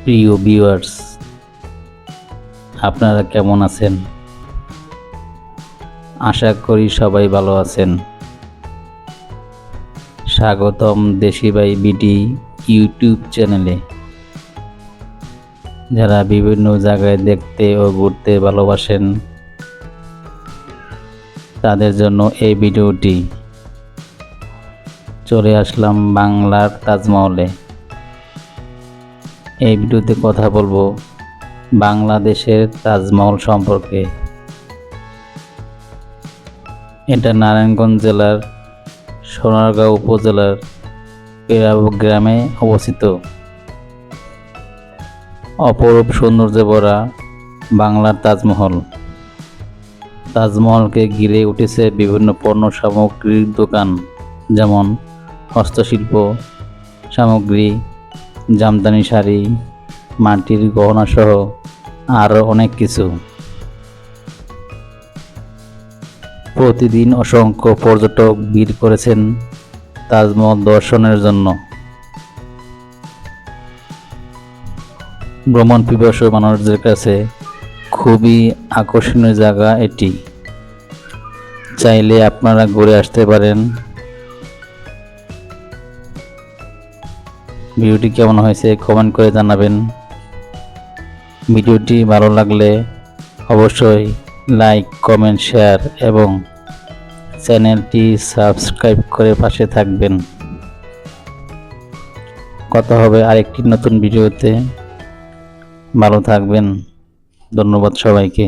প্রিয় ভিউয়ার্স, আপনারা কেমন আছেন? আশা করি সবাই ভালো আছেন। স্বাগতম দেশি ভাই বিডি ইউটিউব চ্যানেলে। যারা বিভিন্ন জায়গায় দেখতে ও ঘুরতে ভালোবাসেন, তাদের জন্য এই ভিডিওটি। চলে আসলাম বাংলার তাজমহলে। এই ভিডিওতে কথা বলবো বাংলাদেশের তাজমহল সম্পর্কে। এটা নারায়ণগঞ্জ জেলার সোনারগাঁও উপজেলার পেরাবো গ্রামে অবস্থিত। অপরূপ সৌন্দর্যে ভরা বাংলার তাজমহল। তাজমহলকে ঘিরে উঠেছে বিভিন্ন পণ্য সামগ্রীর দোকান, যেমন হস্তশিল্প সামগ্রী, জামদানি শাড়ি, মাটির গহনা সহ আরও অনেক কিছু। প্রতিদিন অসংখ্য পর্যটক ভিড় করেছেন তাজমহল দর্শনের জন্য। ভ্রমণ পিপাসু মানুষদের কাছে খুবই আকর্ষণীয় জায়গা এটি। চাইলে আপনারা ঘুরে আসতে পারেন। ভিডিওটি কেমন হয়েছে কমেন্ট করে জানাবেন। ভিডিওটি ভালো লাগলে অবশ্যই লাইক, কমেন্ট, শেয়ার এবং চ্যানেলটি সাবস্ক্রাইব করে পাশে থাকবেন। কথা হবে আরেকটি নতুন ভিডিওতে। ভালো থাকবেন। ধন্যবাদ সবাইকে।